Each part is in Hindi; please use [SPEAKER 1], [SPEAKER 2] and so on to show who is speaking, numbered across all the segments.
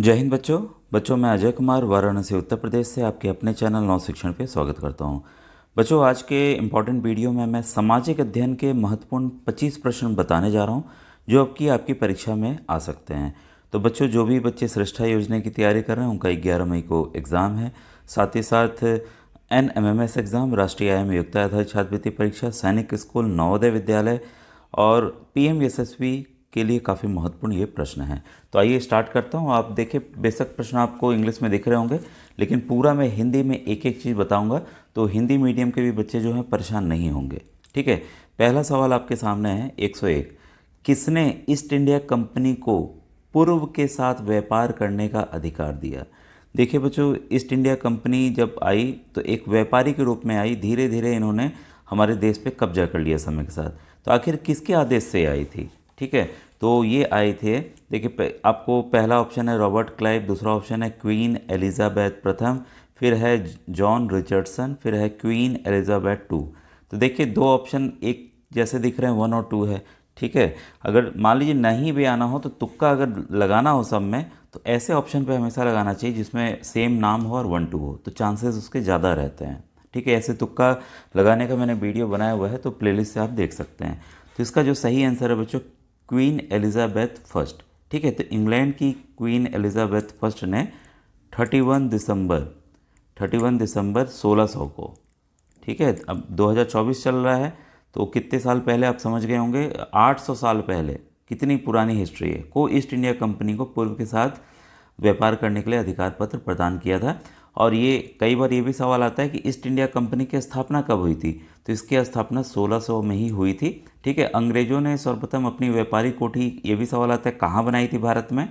[SPEAKER 1] जय हिंद बच्चों मैं अजय कुमार वाराणसी उत्तर प्रदेश से आपके अपने चैनल नव शिक्षण पे स्वागत करता हूँ। बच्चों आज के इम्पॉर्टेंट वीडियो में मैं सामाजिक अध्ययन के महत्वपूर्ण 25 प्रश्न बताने जा रहा हूँ जो आपकी परीक्षा में आ सकते हैं। तो बच्चों जो भी बच्चे श्रेष्ठा योजना की तैयारी कर रहे हैं उनका 11 मई को एग्ज़ाम है। साथ ही साथ NMMS एग्ज़ाम, राष्ट्रीय आय में योग्यता आधारित छात्रवृत्ति परीक्षा, सैनिक स्कूल, नवोदय विद्यालय और PM यशस्वी के लिए काफ़ी महत्वपूर्ण ये प्रश्न है। तो आइए स्टार्ट करता हूँ। आप देखिए बेशक प्रश्न आपको इंग्लिश में दिख रहे होंगे लेकिन पूरा मैं हिंदी में एक एक चीज़ बताऊँगा तो हिंदी मीडियम के भी बच्चे जो हैं परेशान नहीं होंगे। ठीक है, पहला सवाल आपके सामने है 101। किसने ईस्ट इंडिया कंपनी को पूर्व के साथ व्यापार करने का अधिकार दिया? देखिए बच्चों, ईस्ट इंडिया कंपनी जब आई तो एक व्यापारी के रूप में आई, धीरे धीरे इन्होंने हमारे देश पे कब्जा कर लिया समय के साथ। तो आखिर किसके आदेश से आई थी? ठीक है, तो ये आए थे, देखिए आपको पहला ऑप्शन है रॉबर्ट क्लाइव, दूसरा ऑप्शन है क्वीन एलिजाबेथ प्रथम, फिर है जॉन रिचर्डसन, फिर है क्वीन एलिजाबेथ टू। तो देखिए दो ऑप्शन एक जैसे दिख रहे हैं, 1 और 2 है। ठीक है, अगर मान लीजिए नहीं भी आना हो तो तुक्का अगर लगाना हो सब में तो ऐसे ऑप्शन पे हमेशा लगाना चाहिए जिसमें सेम नाम हो और 1 2 हो, तो चांसेस उसके ज़्यादा रहते हैं। ठीक है, ऐसे तुक्का लगाने का मैंने वीडियो बनाया हुआ है तो प्लेलिस्ट से आप देख सकते हैं। तो इसका जो सही आंसर है बच्चों क्वीन एलिजाबेथ फर्स्ट। ठीक है, तो इंग्लैंड की क्वीन एलिजाबेथ फर्स्ट ने 31 दिसंबर 1600 को, ठीक है, अब 2024 चल रहा है तो कितने साल पहले आप समझ गए होंगे, 800 साल पहले, कितनी पुरानी हिस्ट्री है, को ईस्ट इंडिया कंपनी को पूर्व के साथ व्यापार करने के लिए अधिकार पत्र प्रदान किया था। और ये कई बार ये भी सवाल आता है कि ईस्ट इंडिया कंपनी की स्थापना कब हुई थी, तो इसकी स्थापना 1600 में ही हुई थी। ठीक है, अंग्रेज़ों ने सर्वप्रथम अपनी व्यापारिक कोठी, ये भी सवाल आता है कहाँ बनाई थी भारत में,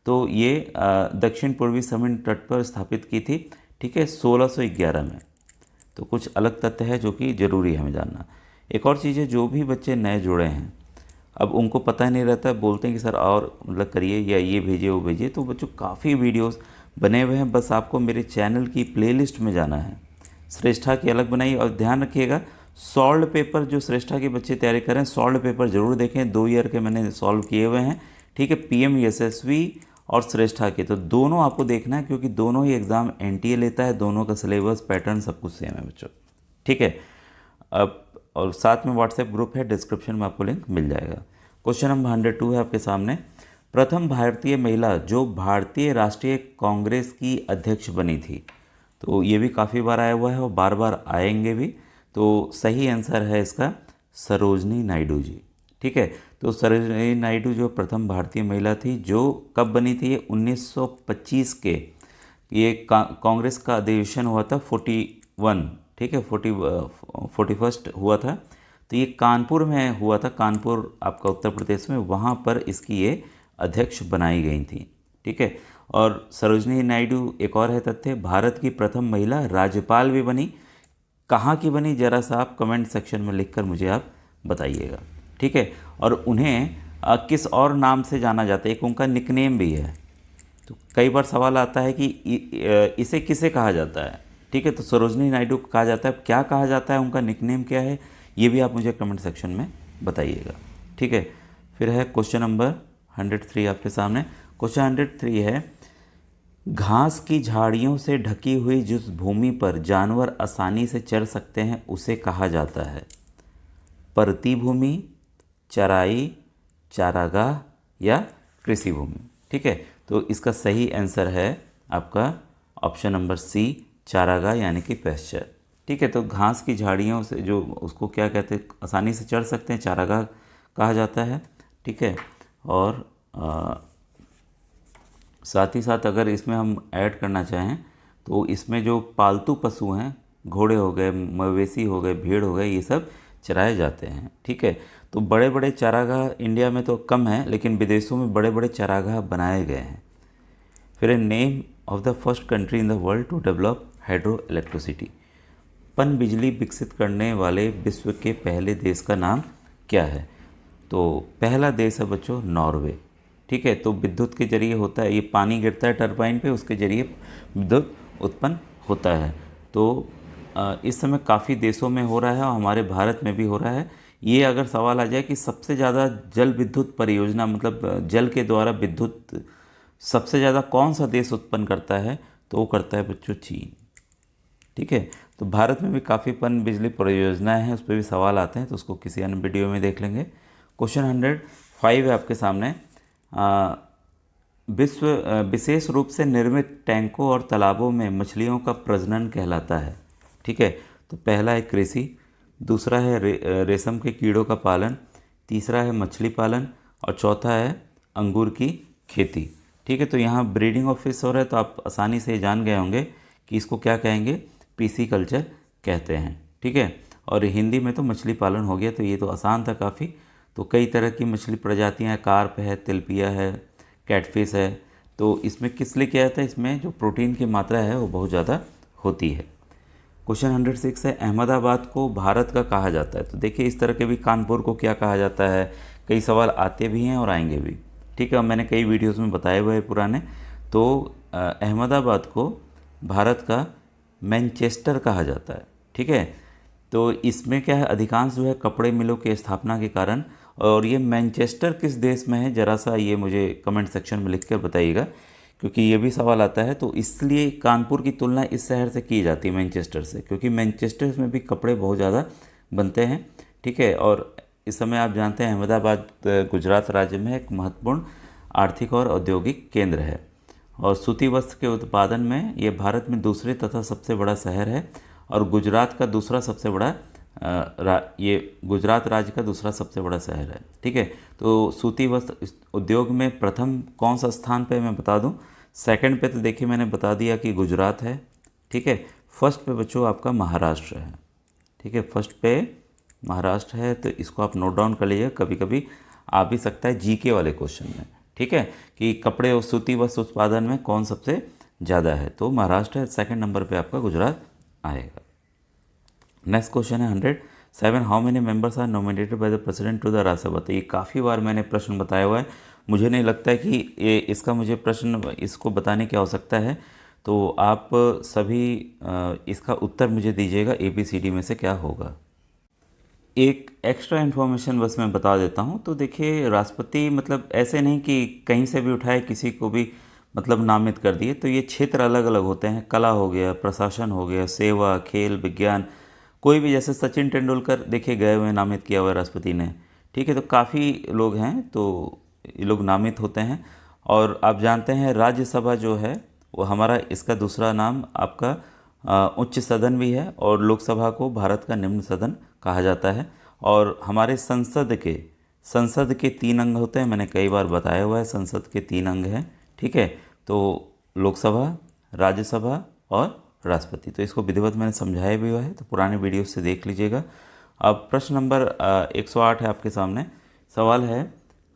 [SPEAKER 1] तो ये दक्षिण पूर्वी समुद्र तट पर स्थापित की थी। ठीक है, 1611 में। तो कुछ अलग तथ्य है जो कि ज़रूरी है हमें जानना। एक और चीज़ है, जो भी बच्चे नए जुड़े हैं अब उनको पता ही नहीं रहता है, बोलते हैं कि सर और मतलब करिए या ये भेजिए वो भेजिए, तो बच्चों काफ़ी वीडियोस बने हुए हैं, बस आपको मेरे चैनल की प्लेलिस्ट में जाना है। श्रेष्ठा की अलग बनाई, और ध्यान रखिएगा सॉल्व पेपर जो श्रेष्ठा के बच्चे तैयारी करें सॉल्व पेपर ज़रूर देखें, 2 ईयर के मैंने सॉल्व किए हुए हैं। ठीक है, PM यशस्वी और श्रेष्ठा के, तो दोनों आपको देखना है क्योंकि दोनों ही एग्ज़ाम NTA लेता है, दोनों का सिलेबस पैटर्न सब कुछ सेम है बच्चों। ठीक है, अब और साथ में व्हाट्सएप ग्रुप है, डिस्क्रिप्शन में आपको लिंक मिल जाएगा। क्वेश्चन नंबर 102 है आपके सामने। प्रथम भारतीय महिला जो भारतीय राष्ट्रीय कांग्रेस की अध्यक्ष बनी थी, तो ये भी काफ़ी बार आया हुआ है और बार बार आएंगे भी। तो सही आंसर है इसका सरोजनी नायडू जी। ठीक है, तो सरोजनी नायडू जो प्रथम भारतीय महिला थी, जो कब बनी थी, ये 1925 के, ये कांग्रेस का अधिवेशन हुआ था 41, ठीक है, 41 हुआ था। तो ये कानपुर में हुआ था, कानपुर आपका उत्तर प्रदेश में, वहाँ पर इसकी ये अध्यक्ष बनाई गई थी। ठीक है, और सरोजनी नायडू एक और है तथ्य, भारत की प्रथम महिला राज्यपाल भी बनी। कहाँ की बनी ज़रा सा आप कमेंट सेक्शन में लिखकर मुझे आप बताइएगा। ठीक है, और उन्हें किस और नाम से जाना जाता है, एक उनका निकनेम भी है। तो कई बार सवाल आता है कि इसे किसे कहा जाता है। ठीक है, तो सरोजनी नायडू को कहा जाता है, क्या कहा जाता है, उनका निकनेम क्या है, ये भी आप मुझे कमेंट सेक्शन में बताइएगा। ठीक है, फिर है क्वेश्चन नंबर 103 आपके सामने। क्वेश्चन 103 है, घास की झाड़ियों से ढकी हुई जिस भूमि पर जानवर आसानी से चर सकते हैं उसे कहा जाता है परती भूमि, चराई, चारागाह या कृषि भूमि। ठीक है, तो इसका सही आंसर है आपका ऑप्शन नंबर C, चारागाह यानी कि पैस्चर। ठीक है, तो घास की झाड़ियों से जो उसको क्या कहते हैं, आसानी से चढ़ सकते हैं, चारागाह कहा जाता है। ठीक है, और साथ ही साथ अगर इसमें हम ऐड करना चाहें तो इसमें जो पालतू पशु हैं, घोड़े हो गए, मवेशी हो गए, भेड़ हो गए, ये सब चराए जाते हैं। ठीक है, तो बड़े बड़े चारागाह इंडिया में तो कम है लेकिन विदेशों में बड़े बड़े चारागाह बनाए गए हैं। फिर name of the first country in the world to develop hydro electricity, पन बिजली विकसित करने वाले विश्व के पहले देश का नाम क्या है? तो पहला देश है बच्चों नॉर्वे। ठीक है, तो विद्युत के जरिए होता है, ये पानी गिरता है टरबाइन पे, उसके जरिए विद्युत उत्पन्न होता है। तो इस समय काफ़ी देशों में हो रहा है और हमारे भारत में भी हो रहा है। ये अगर सवाल आ जाए कि सबसे ज़्यादा जल विद्युत परियोजना, मतलब जल के द्वारा विद्युत सबसे ज़्यादा कौन सा देश उत्पन्न करता है, तो वो करता है बच्चों चीन। ठीक है, तो भारत में भी काफ़ी पन बिजली परियोजनाएं हैं, उस पर भी सवाल आते हैं, तो उसको किसी अन्य वीडियो में देख लेंगे। क्वेश्चन 105 है आपके सामने। विशेष रूप से निर्मित टैंकों और तालाबों में मछलियों का प्रजनन कहलाता है। ठीक है, तो पहला है कृषि, दूसरा है रेशम के कीड़ों का पालन, तीसरा है मछली पालन, और चौथा है अंगूर की खेती। ठीक है, तो यहाँ ब्रीडिंग ऑफ फिश हो रहा है, तो आप आसानी से जान गए होंगे कि इसको क्या कहेंगे, पीसी कल्चर कहते हैं। ठीक है, और हिंदी में तो मछली पालन हो गया, तो ये तो आसान था काफ़ी। तो कई तरह की मछली प्रजातियाँ हैं, कार्प है, तिलपिया है, कैटफिश है। तो इसमें किस लिए किया जाता है, इसमें जो प्रोटीन की मात्रा है वो बहुत ज़्यादा होती है। क्वेश्चन 106 है, अहमदाबाद को भारत का कहा जाता है। तो देखिए इस तरह के भी कानपुर को क्या कहा जाता है, कई सवाल आते भी हैं और आएंगे भी। ठीक है, मैंने कई वीडियोस में बताए हुए हैं पुराने। तो अहमदाबाद को भारत का मैनचेस्टर कहा जाता है। ठीक है, तो इसमें क्या है, अधिकांश जो है कपड़े मिलों की स्थापना के कारण। और ये मैनचेस्टर किस देश में है, ज़रा सा ये मुझे कमेंट सेक्शन में लिख कर बताइएगा, क्योंकि ये भी सवाल आता है। तो इसलिए कानपुर की तुलना इस शहर से की जाती है मैनचेस्टर से, क्योंकि मैनचेस्टर में भी कपड़े बहुत ज़्यादा बनते हैं। ठीक है, और इस समय आप जानते हैं अहमदाबाद गुजरात राज्य में एक महत्वपूर्ण आर्थिक और औद्योगिक केंद्र है। और सूती वस्त्र के उत्पादन में ये भारत में दूसरे तथा सबसे बड़ा शहर है, और गुजरात का दूसरा सबसे बड़ा ये गुजरात राज्य का दूसरा सबसे बड़ा शहर है। ठीक है, तो सूती वस्त्र उद्योग में प्रथम कौन सा स्थान पे मैं बता दूं, सेकंड पे तो देखिए मैंने बता दिया कि गुजरात है। ठीक है, फर्स्ट पे बच्चों आपका महाराष्ट्र है। ठीक है, फर्स्ट पे महाराष्ट्र है, तो इसको आप नोट डाउन कर लीजिए, कभी कभी आ भी सकता है जीके वाले क्वेश्चन में। ठीक है, कि कपड़े और सूती वस्त्र उत्पादन में कौन सबसे ज़्यादा है, तो महाराष्ट्र है, सेकंड नंबर पे आपका गुजरात आएगा। नेक्स्ट क्वेश्चन है 107, how many members are nominated by the president to the Rajya Sabha. तो ये काफ़ी बार मैंने प्रश्न बताया हुआ है, मुझे नहीं लगता है कि ये इसका मुझे प्रश्न इसको बताने की आवश्यकता है। तो आप सभी इसका उत्तर मुझे दीजिएगा, ABCD में से क्या होगा। एक एक्स्ट्रा इन्फॉर्मेशन बस मैं बता देता हूँ। तो देखिए राष्ट्रपति मतलब ऐसे नहीं कि कहीं से भी उठाए किसी को भी मतलब नामित कर दिए। तो ये क्षेत्र अलग अलग होते हैं, कला हो गया, प्रशासन हो गया, सेवा, खेल, विज्ञान, कोई भी, जैसे सचिन तेंदुलकर देखिए गए हुए नामित किया हुआ है राष्ट्रपति ने। ठीक है, तो काफ़ी लोग हैं, तो ये लोग नामित होते हैं। और आप जानते हैं राज्यसभा जो है वो हमारा, इसका दूसरा नाम आपका उच्च सदन भी है, और लोकसभा को भारत का निम्न सदन कहा जाता है। और हमारे संसद के 3 अंग होते हैं, मैंने कई बार बताया हुआ है, संसद के 3 अंग हैं। ठीक है, तो लोकसभा, राज्यसभा और राष्ट्रपति। तो इसको विधिवत मैंने समझाया भी हुआ है, तो पुराने वीडियो से देख लीजिएगा। अब प्रश्न नंबर 108 है आपके सामने। सवाल है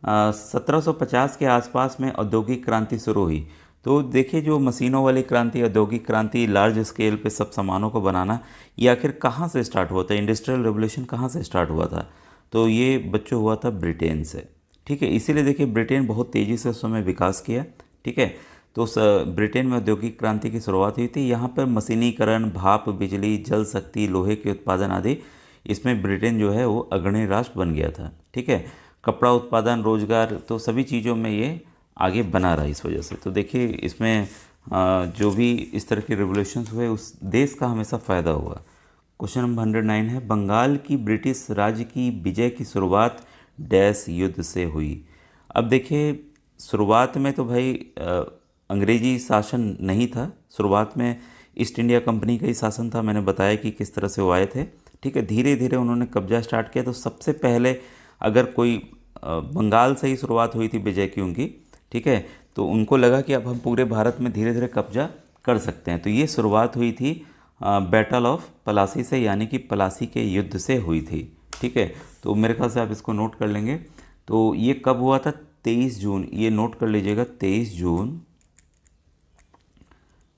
[SPEAKER 1] 1750 के आसपास में औद्योगिक क्रांति शुरू हुई। तो देखिए जो मशीनों वाली क्रांति, औद्योगिक क्रांति, लार्ज स्केल पे सब सामानों को बनाना, ये आखिर कहाँ से स्टार्ट हुआ था, इंडस्ट्रियल रेवोल्यूशन कहाँ से स्टार्ट हुआ था, तो ये बच्चों हुआ था ब्रिटेन से। ठीक है, इसीलिए देखिए ब्रिटेन बहुत तेज़ी से उस समय विकास किया। ठीक है, तो ब्रिटेन में औद्योगिक क्रांति की शुरुआत हुई थी। यहाँ पर मशीनीकरण, भाप बिजली, जल शक्ति, लोहे के उत्पादन आदि, इसमें ब्रिटेन जो है वो अग्रणी राष्ट्र बन गया था। ठीक है, कपड़ा उत्पादन, रोजगार, तो सभी चीज़ों में ये आगे बना रहा इस वजह से। तो देखिए इसमें जो भी इस तरह के रिवोल्यूशंस हुए उस देश का हमेशा फ़ायदा हुआ। क्वेश्चन नंबर 109 है, बंगाल की ब्रिटिश राज्य की विजय की शुरुआत डैश युद्ध से हुई। अब देखिए शुरुआत में तो भाई अंग्रेजी शासन नहीं था, शुरुआत में ईस्ट इंडिया कंपनी का ही शासन था। मैंने बताया कि किस तरह से वो आए थे। ठीक है, धीरे धीरे उन्होंने कब्जा स्टार्ट किया। तो सबसे पहले अगर कोई बंगाल से ही शुरुआत हुई थी विजय की उनकी। ठीक है, तो उनको लगा कि अब हम पूरे भारत में धीरे धीरे कब्जा कर सकते हैं। तो ये शुरुआत हुई थी बैटल ऑफ पलासी से, यानी कि पलासी के युद्ध से हुई थी। ठीक है, तो मेरे ख्याल से आप इसको नोट कर लेंगे। तो ये कब हुआ था, 23 जून, ये नोट कर लीजिएगा, 23 जून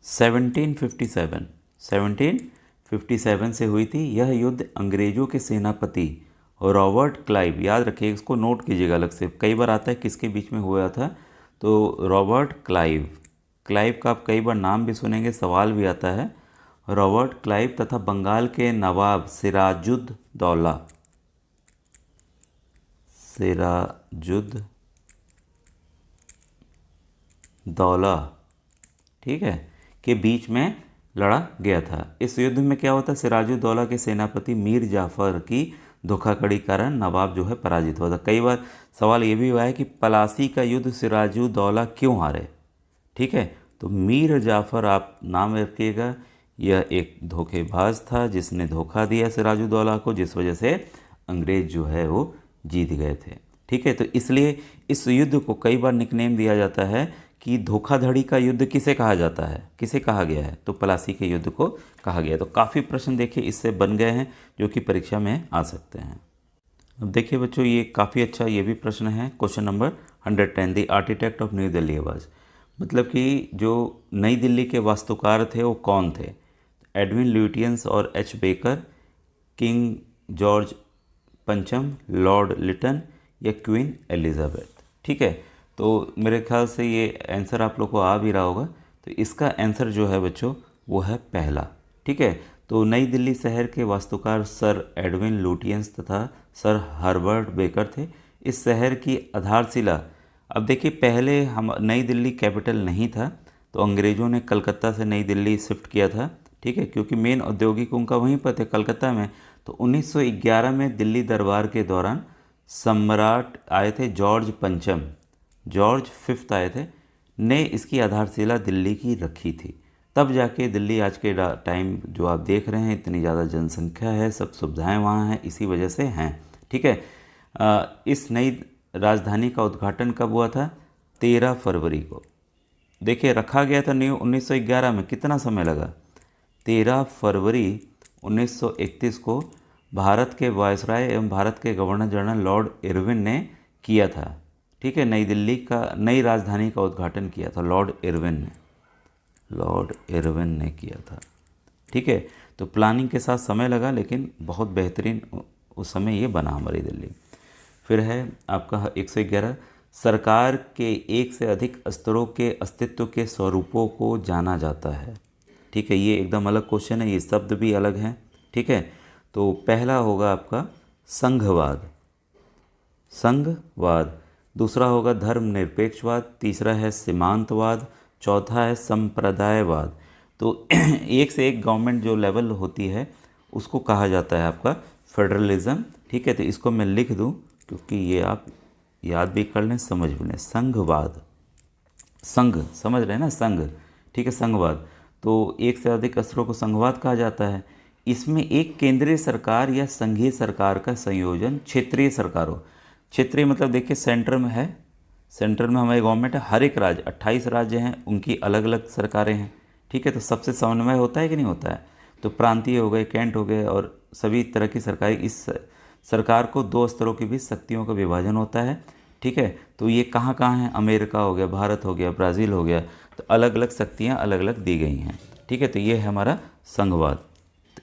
[SPEAKER 1] 1757 से हुई थी। यह युद्ध अंग्रेज़ों के सेनापति रॉबर्ट क्लाइव, याद रखिए इसको नोट कीजिएगा अलग से, कई बार आता है किसके बीच में हुआ था, तो रॉबर्ट क्लाइव का आप कई बार नाम भी सुनेंगे, सवाल भी आता है। रॉबर्ट क्लाइव तथा बंगाल के नवाब दौला, ठीक है, के बीच में लड़ा गया था। इस युद्ध में क्या होता है, सिराजुद्दौला के सेनापति मीर जाफ़र की धोखाधड़ी कारण नवाब जो है पराजित हुआ था। कई बार सवाल ये भी हुआ है कि पलासी का युद्ध सिराजुद्दौला क्यों हारे, ठीक है। तो मीर जाफ़र आप नाम रखिएगा, यह एक धोखेबाज था जिसने धोखा दिया सिराजुद्दौला को, जिस वजह से अंग्रेज़ जो है वो जीत गए थे, ठीक है। तो इसलिए इस युद्ध को कई बार निकनेम दिया जाता है कि धोखाधड़ी का युद्ध किसे कहा जाता है, किसे कहा गया है, तो प्लासी के युद्ध को कहा गया है। तो काफ़ी प्रश्न देखिए इससे बन गए हैं जो कि परीक्षा में आ सकते हैं। अब देखिए बच्चों, ये काफ़ी अच्छा ये भी प्रश्न है, question number 110, the architect of new Delhi was, मतलब कि जो नई दिल्ली के वास्तुकार थे वो कौन थे, एडविन ल्यूटियंस और एच बेकर, किंग जॉर्ज पंचम, लॉर्ड लिटन या क्वीन एलिजाबेथ, ठीक है। तो मेरे ख्याल से ये आंसर आप लोग को आ भी रहा होगा। तो इसका आंसर जो है बच्चों वो है पहला, ठीक है। तो नई दिल्ली शहर के वास्तुकार सर एडविन लुटियंस तथा सर हर्बर्ट बेकर थे। इस शहर की आधारशिला, अब देखिए पहले हम नई दिल्ली कैपिटल नहीं था, तो अंग्रेज़ों ने कलकत्ता से नई दिल्ली शिफ्ट किया था, ठीक है, क्योंकि मेन औद्योगिक उनका वहीं पर थे कलकत्ता में। तो 1911 में दिल्ली दरबार के दौरान सम्राट आए थे जॉर्ज पंचम, जॉर्ज फिफ्थ आए थे, ने इसकी आधारशिला दिल्ली की रखी थी। तब जाके दिल्ली आज के टाइम जो आप देख रहे हैं, इतनी ज़्यादा जनसंख्या है, सब सुविधाएं वहाँ हैं, इसी वजह से हैं, ठीक है। इस नई राजधानी का उद्घाटन कब हुआ था, 13 फरवरी को। देखिए रखा गया था न्यू 1911 में, कितना समय लगा, 13 फरवरी 1931 को भारत के वायसराय एवं भारत के गवर्नर जनरल लॉर्ड इरविन ने किया था, ठीक है। नई दिल्ली का नई राजधानी का उद्घाटन किया था लॉर्ड इरविन ने किया था, ठीक है। तो प्लानिंग के साथ समय लगा, लेकिन बहुत बेहतरीन उस समय ये बना हमारी दिल्ली। फिर है आपका 111, सरकार के एक से अधिक स्तरों के अस्तित्व के स्वरूपों को जाना जाता है, ठीक है। ये एकदम अलग क्वेश्चन है, ये शब्द भी अलग हैं, ठीक है। तो पहला होगा आपका संघवाद, दूसरा होगा धर्मनिरपेक्षवाद, तीसरा है सीमांतवाद, चौथा है संप्रदायवाद। तो एक से एक गवर्नमेंट जो लेवल होती है उसको कहा जाता है आपका फेडरलिज्म, ठीक है। तो इसको मैं लिख दूं क्योंकि ये आप याद भी कर लें, समझ भी लें। संघवाद, संघ समझ रहे हैं ना, संघ, ठीक है, संघवाद। तो एक से अधिक स्तरों को संघवाद कहा जाता है। इसमें एक केंद्रीय सरकार या संघीय सरकार का संयोजन क्षेत्रीय सरकारों, क्षेत्रीय मतलब देखिए सेंटर में है, सेंटर में हमारी गवर्नमेंट है, हर एक राज्य 28 राज्य हैं, उनकी अलग अलग सरकारें हैं, ठीक है। तो सबसे समन्वय होता है कि नहीं होता है। तो प्रांतीय हो गए, कैंट हो गए और सभी तरह की सरकारें, इस सरकार को 2 स्तरों के बीच शक्तियों का विभाजन होता है, ठीक है। तो ये कहाँ कहाँ हैं, अमेरिका हो गया, भारत हो गया, ब्राज़ील हो गया, तो अलग अलग शक्तियाँ अलग अलग दी गई हैं, ठीक है। तो ये है हमारा संघवाद।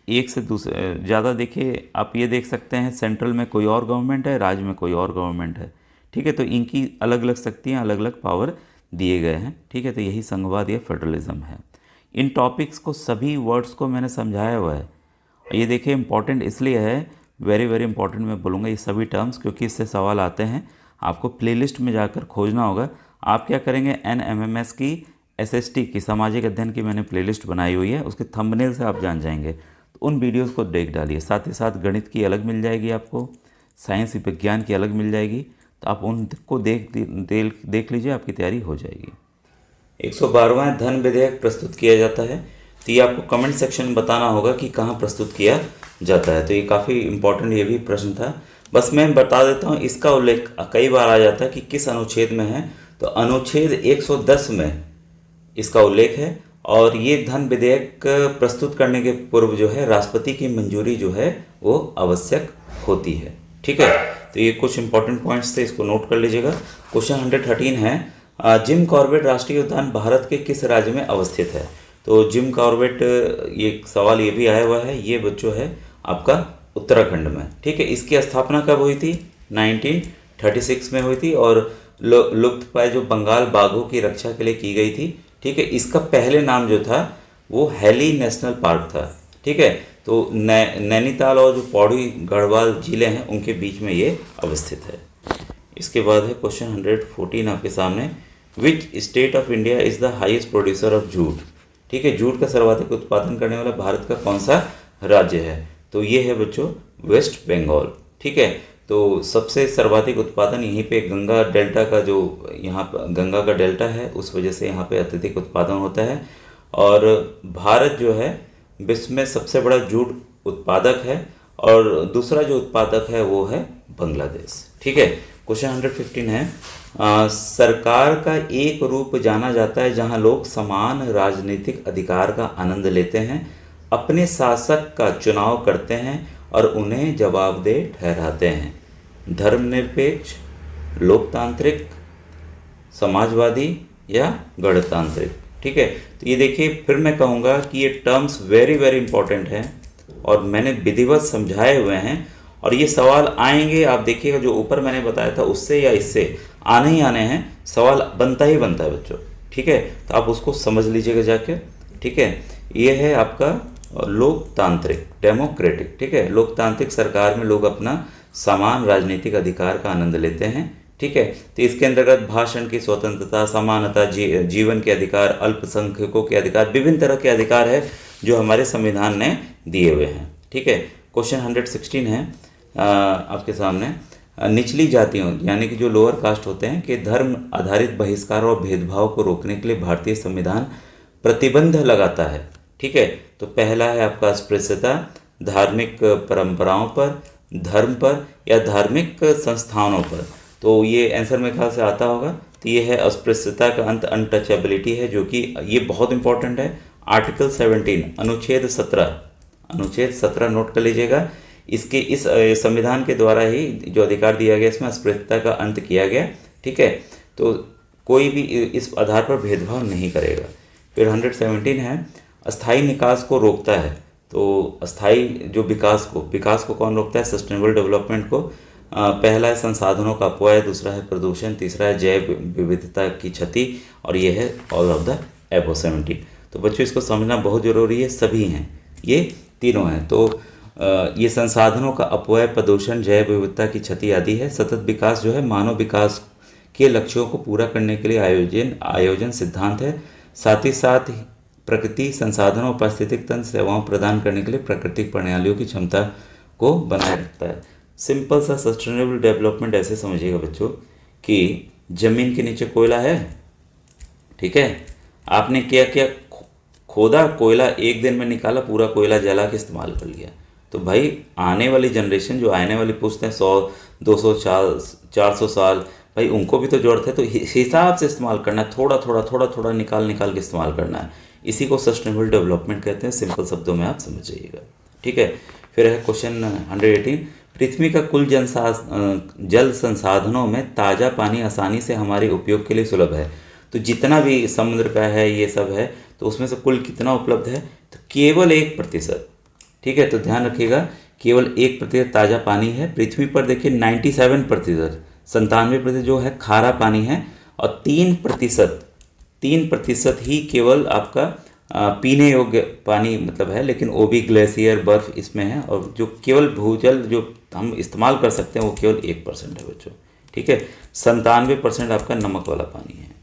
[SPEAKER 1] एक से दूसरे ज़्यादा देखिए आप ये देख सकते हैं, सेंट्रल में कोई और गवर्नमेंट है, राज्य में कोई और गवर्नमेंट है, ठीक है। तो इनकी अलग अलग शक्तियाँ, अलग अलग पावर दिए गए हैं, ठीक है। तो यही संघवाद या फेडरलिज्म है। इन टॉपिक्स को, सभी वर्ड्स को मैंने समझाया हुआ है। ये देखिए इंपॉर्टेंट इसलिए है, वेरी वेरी इंपॉर्टेंट मैं बोलूँगा ये सभी टर्म्स, क्योंकि इससे सवाल आते हैं। आपको प्लेलिस्ट में जाकर खोजना होगा। आप क्या करेंगे, NMMS की SST की सामाजिक अध्ययन की मैंने प्लेलिस्ट बनाई हुई है, उसके थंबनेल से आप जान जाएंगे। तो उन वीडियोस को देख डालिए, साथ ही साथ गणित की अलग मिल जाएगी आपको, साइंस विज्ञान की अलग मिल जाएगी। तो आप उनको देख लीजिए, आपकी तैयारी हो जाएगी। 112वां धन विधेयक प्रस्तुत किया जाता है। तो ये आपको कमेंट सेक्शन में बताना होगा कि कहाँ प्रस्तुत किया जाता है। तो ये काफ़ी इंपॉर्टेंट ये भी प्रश्न था। बस मैं बता देता हूँ, इसका उल्लेख कई बार आ जाता है कि किस अनुच्छेद में है। तो अनुच्छेद 110 में इसका उल्लेख है। और ये धन विधेयक प्रस्तुत करने के पूर्व जो है राष्ट्रपति की मंजूरी जो है वो आवश्यक होती है, ठीक है। तो ये कुछ इंपॉर्टेंट पॉइंट्स थे, इसको नोट कर लीजिएगा। क्वेश्चन 113 है, जिम कॉर्बेट राष्ट्रीय उद्यान भारत के किस राज्य में अवस्थित है। तो जिम कॉर्बेट, ये सवाल ये भी आया हुआ है, ये बच्चों है आपका उत्तराखंड में, ठीक है। इसकी स्थापना कब हुई थी, 1936 में हुई थी, और लुप्तप्राय जो बंगाल बाघों की रक्षा के लिए की गई थी, ठीक है। इसका पहले नाम जो था वो हैली नेशनल पार्क था, ठीक है। तो नैनीताल और जो पौड़ी गढ़वाल जिले हैं उनके बीच में ये अवस्थित है। इसके बाद है क्वेश्चन 114 आपके सामने, which state of India is the highest producer of jute. ठीक है, जूट का सर्वाधिक उत्पादन करने वाला भारत का कौन सा राज्य है? तो ये है बच्चों वेस्ट बंगाल। ठीक है, तो सबसे सर्वाधिक उत्पादन यहीं पे गंगा डेल्टा का, जो यहाँ पर गंगा का डेल्टा है, उस वजह से यहाँ पे अत्यधिक उत्पादन होता है। और भारत जो है विश्व में सबसे बड़ा जूट उत्पादक है, और दूसरा जो उत्पादक है वो है बांग्लादेश। ठीक है, क्वेश्चन 115 है, सरकार का एक रूप जाना जाता है जहां लोग समान राजनीतिक अधिकार का आनंद लेते हैं, अपने शासक का चुनाव करते हैं और उन्हें जवाबदेह ठहराते हैं। धर्मनिरपेक्ष, लोकतांत्रिक, समाजवादी या गणतांत्रिक। ठीक है, तो ये देखिए, फिर मैं कहूँगा कि ये टर्म्स वेरी वेरी इंपॉर्टेंट हैं और मैंने विधिवत समझाए हुए हैं, और ये सवाल आएंगे, आप देखिएगा, जो ऊपर मैंने बताया था उससे या इससे आने ही आने हैं, सवाल बनता ही बनता है बच्चों। ठीक है, तो आप उसको समझ लीजिएगा जाके। ठीक है, ये है आपका लोकतांत्रिक, डेमोक्रेटिक। ठीक है, लोकतांत्रिक सरकार में लोग अपना समान राजनीतिक अधिकार का आनंद लेते हैं। ठीक है, तो इसके अंतर्गत भाषण की स्वतंत्रता, समानता, जीवन के अधिकार, अल्पसंख्यकों के अधिकार, विभिन्न तरह के अधिकार है जो हमारे संविधान ने दिए हुए हैं। ठीक है, क्वेश्चन 116 है आपके सामने, निचली जातियों यानी कि जो लोअर कास्ट होते हैं कि धर्म आधारित बहिष्कार और भेदभाव को रोकने के लिए भारतीय संविधान प्रतिबंध लगाता है। ठीक है, तो पहला है आपका अस्पृश्यता, धार्मिक परंपराओं पर, धर्म पर या धार्मिक संस्थानों पर। तो ये आंसर मेरे ख्याल से आता होगा। तो ये है अस्पृश्यता का अंत, अनटचेबिलिटी है, जो कि ये बहुत इंपॉर्टेंट है। आर्टिकल 17 अनुच्छेद 17 नोट कर लीजिएगा। इसके इस संविधान के द्वारा ही जो अधिकार दिया गया, इसमें अस्पृश्यता का अंत किया गया। ठीक है, तो कोई भी इस आधार पर भेदभाव नहीं करेगा। फिर 117 है, अस्थाई निकास को रोकता है। तो अस्थाई जो विकास को कौन रोकता है? सस्टेनेबल डेवलपमेंट को। पहला है संसाधनों का अपव्यय, दूसरा है प्रदूषण, तीसरा है जैव विविधता की क्षति, और ये है ऑल ऑफ द एबव 17। तो बच्चों इसको समझना बहुत ज़रूरी है, सभी हैं, ये तीनों हैं। तो ये संसाधनों का अपव्यय, प्रदूषण, जैव विविधता की क्षति आदि है। सतत विकास जो है मानव विकास के लक्ष्यों को पूरा करने के लिए आयोजन सिद्धांत है। साथ ही साथ प्रकृति संसाधनों, पारिस्थितिक तंत्र, सेवाओं प्रदान करने के लिए प्राकृतिक प्रणालियों की क्षमता को बनाए रखता है। सिंपल सा सस्टेनेबल डेवलपमेंट ऐसे समझिएगा बच्चों कि जमीन के नीचे कोयला है। ठीक है, आपने क्या क्या खोदा, कोयला एक दिन में निकाला, पूरा कोयला जला के इस्तेमाल कर लिया। तो भाई आने वाली जनरेशन, जो आने वाली पूछते हैं 100, 200 साल, 400 साल, भाई उनको भी तो ज़रूरत है। तो हिसाब से इस्तेमाल करना है, थोड़ा थोड़ा निकाल के इस्तेमाल करना है। इसी को सस्टेनेबल डेवलपमेंट कहते हैं, सिंपल शब्दों में आप समझ जाइएगा। ठीक है, फिर है क्वेश्चन 118, पृथ्वी का कुल जल संसाधनों में ताज़ा पानी आसानी से हमारे उपयोग के लिए सुलभ है। तो जितना भी समुद्र का है, ये सब है, तो उसमें से कुल कितना उपलब्ध है? तो केवल 1%। ठीक है, तो ध्यान रखिएगा, केवल 1% ताज़ा पानी है। पृथ्वी पर देखिए 97%, 97% जो है खारा पानी है, और 3% ही केवल आपका पीने योग्य पानी मतलब है, लेकिन वो भी ग्लेशियर, बर्फ इसमें है। और जो केवल भूजल जो हम इस्तेमाल कर सकते हैं वो केवल 1% है बच्चों। ठीक है, 97% आपका नमक वाला पानी है।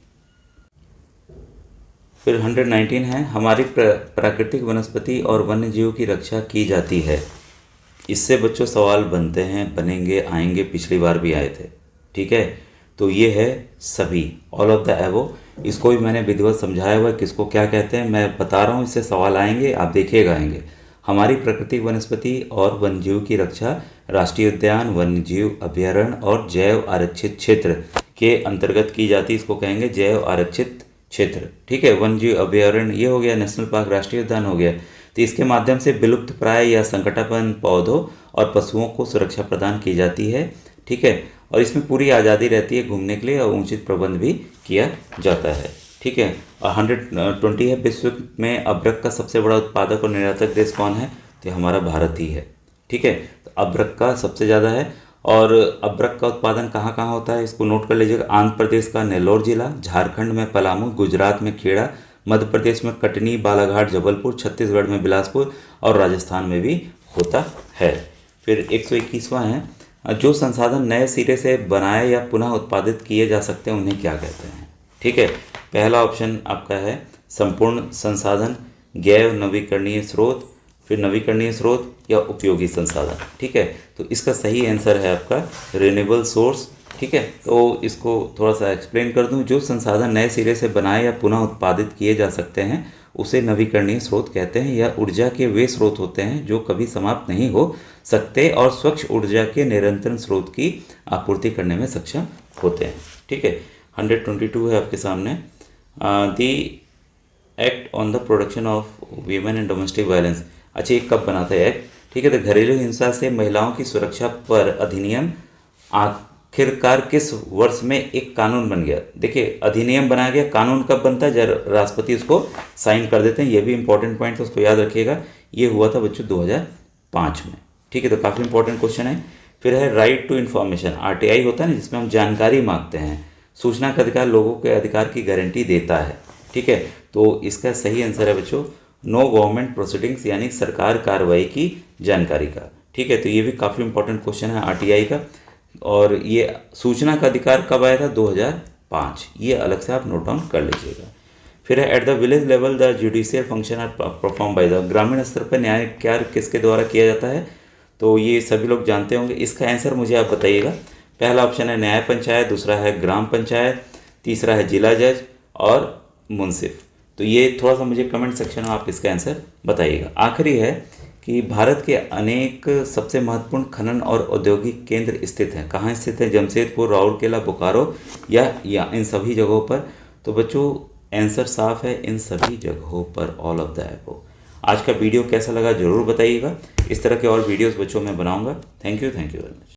[SPEAKER 1] फिर 119 है, हमारी प्राकृतिक वनस्पति और वन्य जीव की रक्षा की जाती है। इससे बच्चों सवाल बनते हैं, बनेंगे, आएंगे, पिछली बार भी आए थे। ठीक है, तो ये है सभी, ऑल ऑफ द एबव। इसको भी मैंने विधिवत समझाया हुआ है, किसको क्या कहते हैं मैं बता रहा हूँ, इससे सवाल आएंगे, आप देखिएगा आएंगे। हमारी प्राकृतिक वनस्पति और वन्यजीव की रक्षा राष्ट्रीय उद्यान, वन्यजीव अभयारण्य और जैव आरक्षित क्षेत्र के अंतर्गत की जाती है। इसको कहेंगे जैव आरक्षित क्षेत्र। ठीक है, वन्यजीव अभयारण्य ये हो गया, नेशनल पार्क, राष्ट्रीय उद्यान हो गया। तो इसके माध्यम से विलुप्त प्राय या संकटापन्न पौधों और पशुओं को सुरक्षा प्रदान की जाती है। ठीक है, और इसमें पूरी आज़ादी रहती है घूमने के लिए, और उचित प्रबंध भी किया जाता है। ठीक है, और 120 है, विश्व में अभ्रक का सबसे बड़ा उत्पादक और निर्यातक देश कौन है? तो हमारा भारत ही है। ठीक है, तो अभ्रक का सबसे ज़्यादा है। और अभ्रक का उत्पादन कहाँ कहाँ होता है, इसको नोट कर लीजिएगा। आंध्र प्रदेश का नेल्लोर जिला, झारखंड में पलामू, गुजरात में खेड़ा, मध्य प्रदेश में कटनी, बालाघाट, जबलपुर, छत्तीसगढ़ में बिलासपुर, और राजस्थान में भी होता है। फिर 121वां है, जो संसाधन नए सिरे से बनाए या पुनः उत्पादित किए जा सकते हैं उन्हें क्या कहते हैं? ठीक है। पहला ऑप्शन आपका है संपूर्ण संसाधन, गैर नवीकरणीय स्रोत, फिर नवीकरणीय स्रोत या उपयोगी संसाधन। ठीक है, तो इसका सही आंसर है आपका रिन्यूएबल सोर्स। ठीक है, तो इसको थोड़ा सा एक्सप्लेन कर दूं। जो संसाधन नए सिरे से बनाए या पुनः उत्पादित किए जा सकते हैं उसे नवीकरणीय स्रोत कहते हैं। यह ऊर्जा के वे स्रोत होते हैं जो कभी समाप्त नहीं हो सकते और स्वच्छ ऊर्जा के निरंतर स्रोत की आपूर्ति करने में सक्षम होते हैं। ठीक है, 122 है आपके सामने। The act on the production of women and domestic violence. अच्छा, ये कब बना था एक्ट? ठीक है, तो घरेलू हिंसा से महिलाओं की सुरक्षा पर अधिनियम आखिरकार किस वर्ष में एक कानून बन गया? देखिए, अधिनियम बनाया गया, कानून कब बनता है? जब राष्ट्रपति उसको साइन कर देते हैं। ये भी इंपॉर्टेंट पॉइंट है, उसको याद रखिएगा। ये हुआ था बच्चों 2005 में। ठीक है, तो काफ़ी इंपॉर्टेंट क्वेश्चन है। फिर है राइट टू इन्फॉर्मेशन, आरटीआई होता है ना, जिसमें हम जानकारी मांगते हैं। सूचना का अधिकार लोगों के अधिकार की गारंटी देता है। ठीक है, तो इसका सही आंसर है बच्चों नो गवर्नमेंट प्रोसीडिंग्स, यानी सरकार कार्रवाई की जानकारी का। ठीक है, तो ये भी काफ़ी इंपॉर्टेंट क्वेश्चन है आरटीआई का। और ये सूचना का अधिकार कब आया था? 2005। ये अलग से आप नोट डाउन कर लीजिएगा। फिर है at the village level the judicial function are perform by the, ग्रामीण स्तर पर न्याय कार्य किसके द्वारा किया जाता है? तो ये सभी लोग जानते होंगे। इसका आंसर मुझे आप बताइएगा। पहला ऑप्शन है न्याय पंचायत, दूसरा है ग्राम पंचायत, तीसरा है जिला जज और मुंसिफ। तो ये थोड़ा सा मुझे कमेंट सेक्शन में आप इसका आंसर बताइएगा। आखिरी है कि भारत के अनेक सबसे महत्वपूर्ण खनन और औद्योगिक केंद्र स्थित हैं। कहाँ स्थित है? जमशेदपुर, राउरकेला, बोकारो या इन सभी जगहों पर? तो बच्चों आंसर साफ है, इन सभी जगहों पर, ऑल ऑफ द एबव। आज का वीडियो कैसा लगा ज़रूर बताइएगा। इस तरह के और वीडियोस बच्चों में बनाऊंगा। Thank you very much.